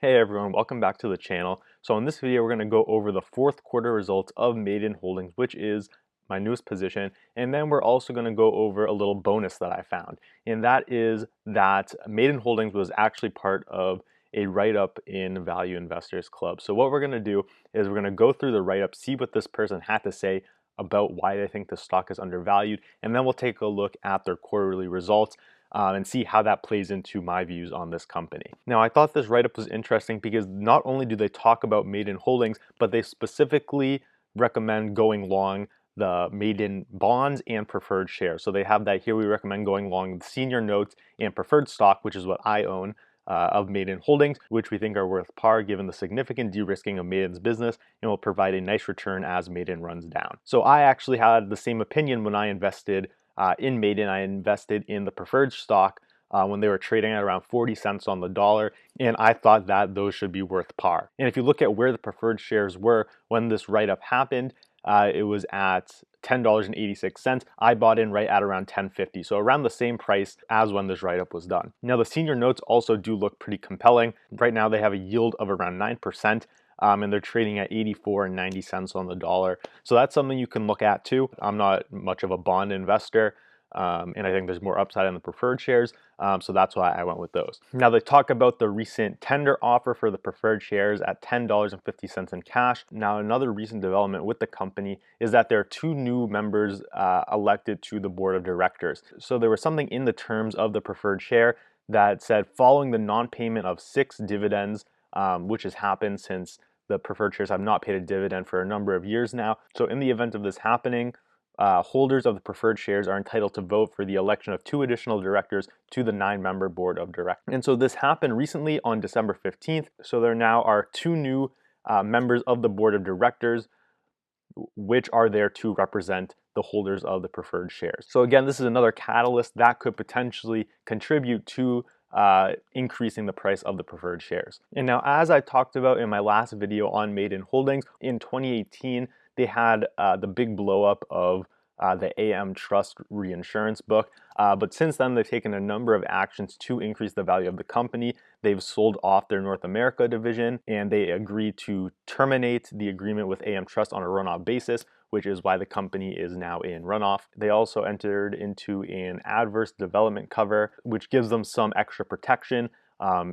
Hey everyone, welcome back to the channel. So in this video, we're going to go over the fourth quarter results of Maiden Holdings, which is my newest position. And then we're also going to go over a little bonus that I found. And that is that Maiden Holdings was actually part of a write-up in Value Investors Club. So what we're going to do is we're going to go through the write-up, see what this person had to say about why they think the stock is undervalued, and then we'll take a look at their quarterly results and see how that plays into my views on this company. Now, I thought this write-up was interesting because not only do they talk about Maiden Holdings, but they specifically recommend going long the Maiden bonds and preferred shares. So they have that here. We recommend going long the senior notes and preferred stock, which is what I own, of Maiden Holdings, which we think are worth par given the significant de-risking of Maiden's business and will provide a nice return as Maiden runs down. So I actually had the same opinion when I invested in Maiden. I invested in the preferred stock when they were trading at around 40 cents on the dollar, and I thought that those should be worth par. And if you look at where the preferred shares were when this write-up happened, it was at $10.86. I bought in right at around $10.50, so around the same price as when this write-up was done. Now, the senior notes also do look pretty compelling. Right now, they have a yield of around 9%. And they're trading at 84 and 90 cents on the dollar. So that's something you can look at too. I'm not much of a bond investor, and I think there's more upside in the preferred shares, so that's why I went with those. Now, they talk about the recent tender offer for the preferred shares at $10.50 in cash. Now, another recent development with the company is that there are two new members elected to the board of directors. So there was something in the terms of the preferred share that said following the non-payment of 6 dividends, which has happened since the preferred shares have not paid a dividend for a number of years now. So in the event of this happening, holders of the preferred shares are entitled to vote for the election of 2 additional directors to the 9-member board of directors. And so this happened recently on December 15th. So there now are 2 new members of the board of directors, which are there to represent the holders of the preferred shares. So again, this is another catalyst that could potentially contribute to increasing the price of the preferred shares. And now, as I talked about in my last video on Maiden Holdings, in 2018, they had the big blow up of the AM Trust reinsurance book. But since then, they've taken a number of actions to increase the value of the company. They've sold off their North America division, and they agreed to terminate the agreement with AM Trust on a runoff basis, which is why the company is now in runoff. They also entered into an adverse development cover, which gives them some extra protection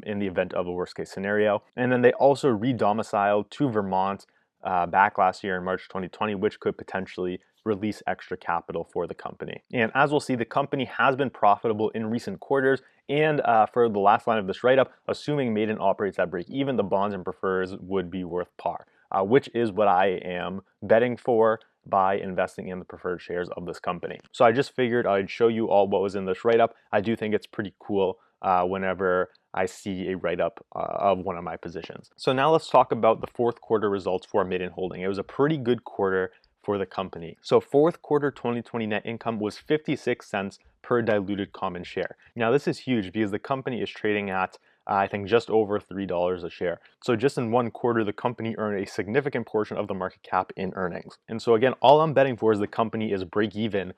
in the event of a worst case scenario. And then they also re-domiciled to Vermont back last year in March 2020, which could potentially release extra capital for the company. And as we'll see, the company has been profitable in recent quarters. And for the last line of this write-up, assuming Maiden operates at break even, the bonds and prefers would be worth par, which is what I am betting for by investing in the preferred shares of this company. So I just figured I'd show you all what was in this write-up. I do think it's pretty cool whenever I see a write-up of one of my positions. So now let's talk about the fourth quarter results for Maiden Holding. It was a pretty good quarter for the company. So fourth quarter 2020 net income was 56 cents per diluted common share. Now this is huge because the company is trading at I think just over $3 a share. So just in one quarter, the company earned a significant portion of the market cap in earnings. And so again, all I'm betting for is the company is break even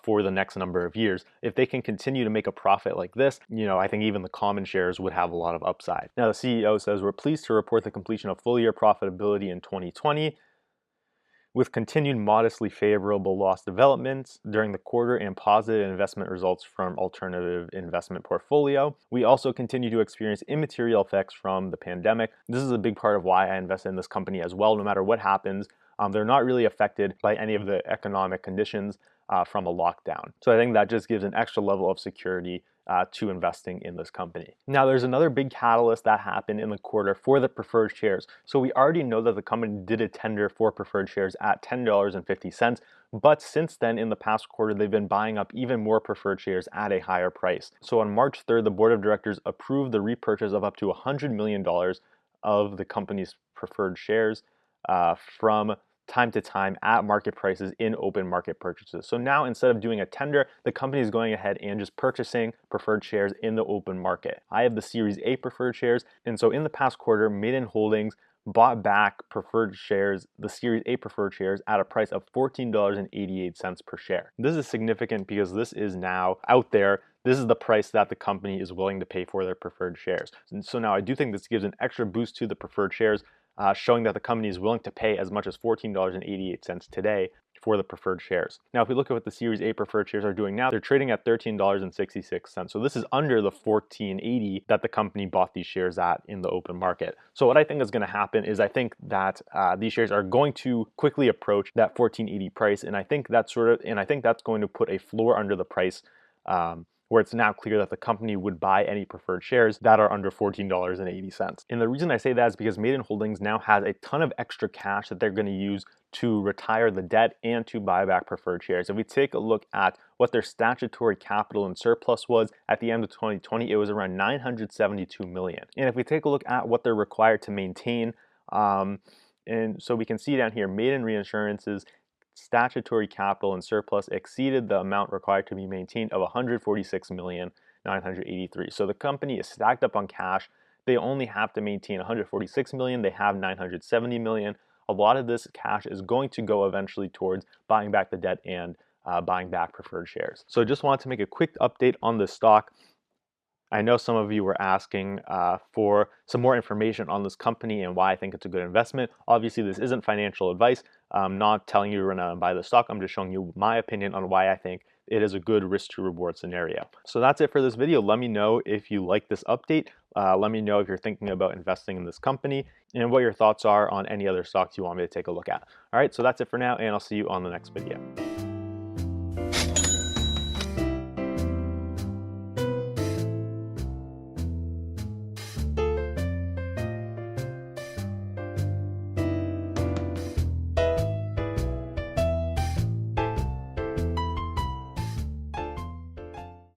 for the next number of years. If they can continue to make a profit like this, I think even the common shares would have a lot of upside. Now the CEO says, we're pleased to report the completion of full year profitability in 2020. With continued modestly favorable loss developments during the quarter and positive investment results from alternative investment portfolio, we also continue to experience immaterial effects from the pandemic. This is a big part of why I invest in this company as well. No matter what happens, they're not really affected by any of the economic conditions from a lockdown. So I think that just gives an extra level of security to investing in this company. Now, there's another big catalyst that happened in the quarter for the preferred shares. So we already know that the company did a tender for preferred shares at $10.50, but since then, in the past quarter, they've been buying up even more preferred shares at a higher price. So on March 3rd, the board of directors approved the repurchase of up to $100 million of the company's preferred shares from time to time at market prices in open market purchases. So now instead of doing a tender, the company is going ahead and just purchasing preferred shares in the open market. I have the Series A preferred shares, and so in the past quarter, Maiden Holdings bought back preferred shares, the Series A preferred shares, at a price of $14.88 per share. This is significant because this is now out there. This is the price that the company is willing to pay for their preferred shares. And so now I do think this gives an extra boost to the preferred shares, showing that the company is willing to pay as much as $14.88 today for the preferred shares. Now, if we look at what the Series A preferred shares are doing now, they're trading at $13.66. So this is under the $14.80 that the company bought these shares at in the open market. So what I think is going to happen is I think that these shares are going to quickly approach that $14.80 price, and I think that's going to put a floor under the price. Where it's now clear that the company would buy any preferred shares that are under $14.80. And the reason I say that is because Maiden Holdings now has a ton of extra cash that they're going to use to retire the debt and to buy back preferred shares. If we take a look at what their statutory capital and surplus was at the end of 2020, it was around $972 million. And if we take a look at what they're required to maintain, and so we can see down here, Maiden Reinsurance's statutory capital and surplus exceeded the amount required to be maintained of $146,983,000. So the company is stacked up on cash. They only have to maintain $146 million. They have $970 million. A lot of this cash is going to go eventually towards buying back the debt and buying back preferred shares. So just wanted to make a quick update on this stock. I know some of you were asking for some more information on this company and why I think it's a good investment. Obviously, this isn't financial advice. I'm not telling you to run out and buy the stock. I'm just showing you my opinion on why I think it is a good risk to reward scenario. So that's it for this video. Let me know if you like this update. Let me know if you're thinking about investing in this company and what your thoughts are on any other stocks you want me to take a look at. All right, so that's it for now, and I'll see you on the next video.